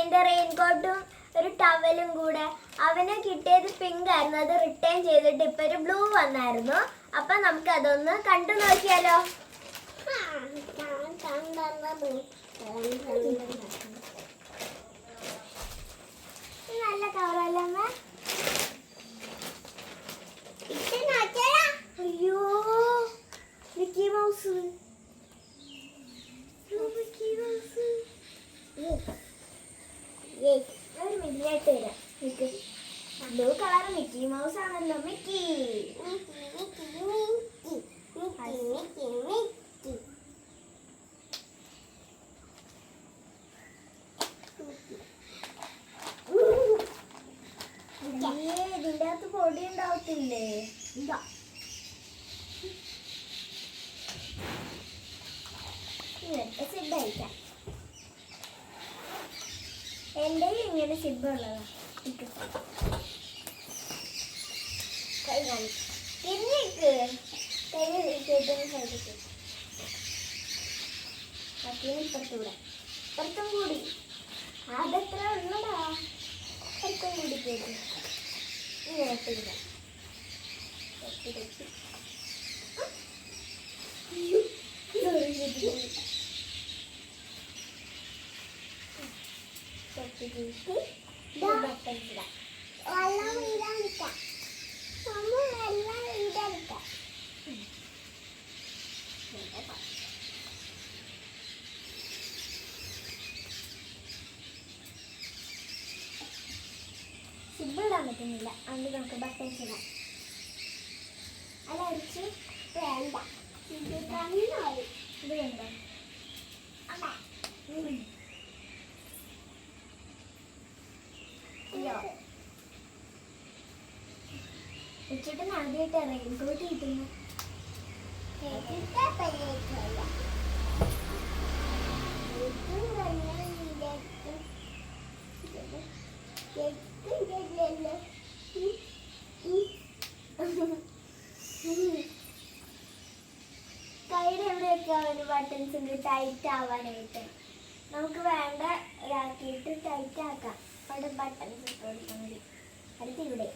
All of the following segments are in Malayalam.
എന്റെ റെയിൻകോട്ടും ഒരു ടവലും കൂടെ. അവന് കിട്ടിയത് പിങ്ക് ആയിരുന്നു, അത് റിട്ടേൺ ചെയ്തിട്ട് ഇപ്പൊ ഒരു ബ്ലൂ വന്നായിരുന്നു. അപ്പൊ നമുക്ക് അതൊന്ന് കണ്ടു നോക്കിയാലോ. നല്ല കളറല്ലേ? അയ്യോ മിക്കി മൗസ്. ഒരു മിനിറ്റ് വരാം. ബ്ലൂ കളർ മിക്കി മൗസ് ആണല്ലോ. മിക്കി ഇതിന്റെ അകത്ത് പൊടി ഉണ്ടാവത്തില്ലേ? എന്താ സിബ് അയക്കാം. എൻ്റെ ഇങ്ങനെ സിബ് ഉള്ളതാ. കൈ കാണിക്കും തിരിഞ്ഞേക്ക്. കൈ സാധിക്കും. അതിന് ഇപ്പുറത്തൂടെ ഇപ്പുറത്തും കൂടി. അതെത്ര ഉള്ളടാ? ഇപ്പുറത്തും കൂടി കേട്ടു. ഇങ്ങനെ ഇട്ടില്ല. സിബിളിടാൻ പറ്റുന്നില്ല, അതുകൊണ്ട് നമുക്ക് ബട്ടൺസ് ഇടാം. അതടിച്ച് വേണ്ട. ഇത് വേണ്ട. ഉച്ചക്ക് ആദ്യമായിട്ട് റെയിൻകോട്ട് കിട്ടുന്നു. കൈയുടെ എവിടെയൊക്കെ ഒരു ബട്ടൺസ് ഉണ്ട് ടൈറ്റ് ആവാനായിട്ട്. നമുക്ക് വേണ്ട ഇതാക്കിയിട്ട് ടൈറ്റ് ആക്കാം. അവിടെ ബട്ടൺസ് ഇട്ട് കൊടുത്താൽ മതി. അടുത്ത് ഇവിടെ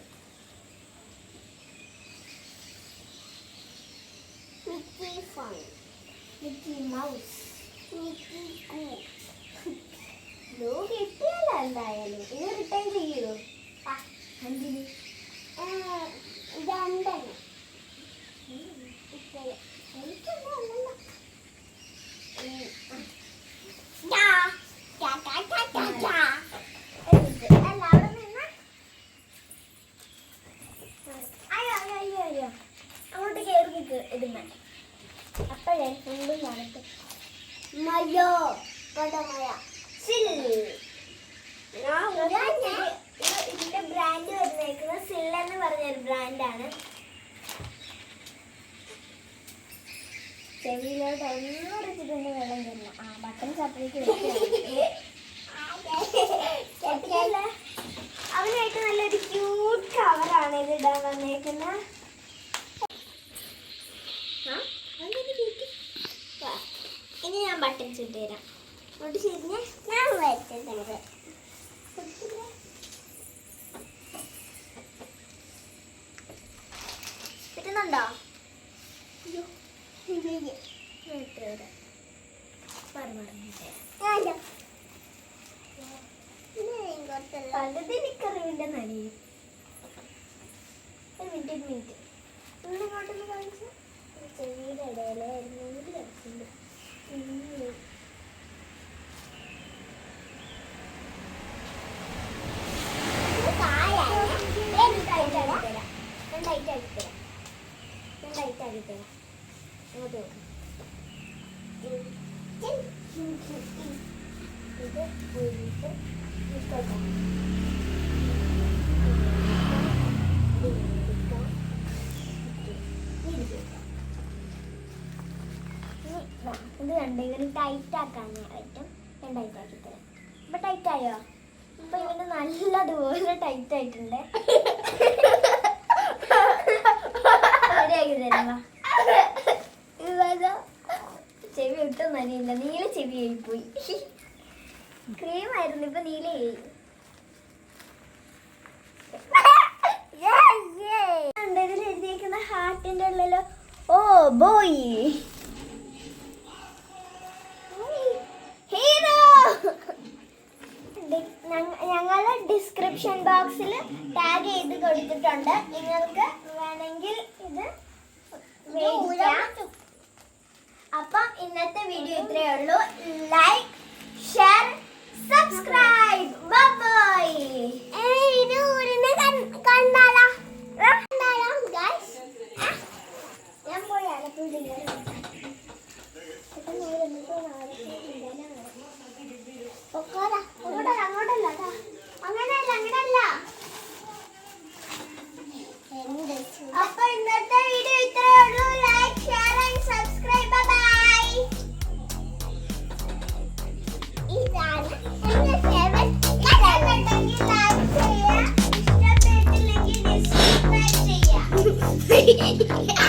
മിക്കി മൗസ്, മിക്കി കൂ. ബ്ലൂ കിട്ടിയല്ലോ എന്തായാലും. ഇത് റിട്ടേൺ ചെയ്യൂ. എന്തിന്? രണ്ടെണ്ണം. അങ്ങോട്ട് കയറി ഇടുന്ന അപ്പോഴേ ഫുള്ളും കാണട്ടെ. മയോ പടമയ ഇതിന്റെ ബ്രാൻഡ് വരുന്നേക്കുന്നത് സിൽ എന്ന് പറഞ്ഞൊരു ബ്രാൻഡാണ്. ചെവിയിലോട്ട് ഒന്നും വെച്ചിട്ടുണ്ട് വെള്ളം തരുന്ന. ബട്ടൺ സപ്പറേറ്റ് വെച്ചില്ല. അവനായിട്ട് നല്ലൊരു ക്യൂട്ട് കവറാണ് ഇത് ഇടാൻ വന്നേക്കുന്ന. ഇനി ഞാൻ ബട്ടൺസ് ഇട്ട് തരാം. അങ്ങോട്ട് ശരിഞ്ഞ ഞാൻ വെച്ചിട്ടുണ്ട്. കിട്ടുന്നുണ്ടോ? പകുതി നിക്കറിവിന്റെ നനയും. ഒരു മിനിറ്റ് ഇങ്ങോട്ടൊന്ന് കാണിച്ചു. ചെവിയുടെ ഇടയിലായിരുന്നു കിടക്കുന്നുണ്ട്. ഇത് കണ്ടെങ്കിലും ടൈറ്റ് ആക്കാനായിട്ടും ഞാൻ ടൈറ്റ് ആക്കി തരാം. ഇപ്പൊ ടൈറ്റ് ആയോ? ഇപ്പൊ ഇവന് നല്ലതുപോലെ ടൈറ്റ് ആയിട്ടുണ്ട്. ചെവി ഒട്ടും നനയില്ല. നീല ചെവിയായി പോയി. ക്രീം ആയിരുന്നു, ഇപ്പൊ നീലയായി. ഇതിൽ എഴുതിയിരിക്കുന്ന ഹാർട്ടിന്റെ ഉള്ളില് ഓ ബോയ് ഹീറോ. ഞങ്ങള് ഡിസ്ക്രിപ്ഷൻ ബോക്സിൽ ടാഗ് ചെയ്ത് കൊടുത്തിട്ടുണ്ട്, നിങ്ങൾക്ക് വേണമെങ്കിൽ ഇത് മേടിക്കാം. അപ്പം ഇന്നത്തെ വീഡിയോ ഇത്രയേ ഉള്ളൂ. Like, share, subscribe. ബൈ. ഞാൻ പോയി അങ്ങോട്ടല്ല, അങ്ങനെയല്ല, അങ്ങനെയല്ല. അപ്പൊ ഇന്നത്തെ വീഡിയോ ഇത്രയേ ഉള്ളൂ. Like, share and subscribe. Bye. ഇതാണ് എന്റെ ഫേവറേറ്റ്. ഇഷ്ടപ്പെട്ടെങ്കിൽ ലൈക്ക് ചെയ്യുക, ഇഷ്ടപ്പെട്ടില്ലെങ്കിൽ ഡിസ്ലൈക്ക് ചെയ്യുക.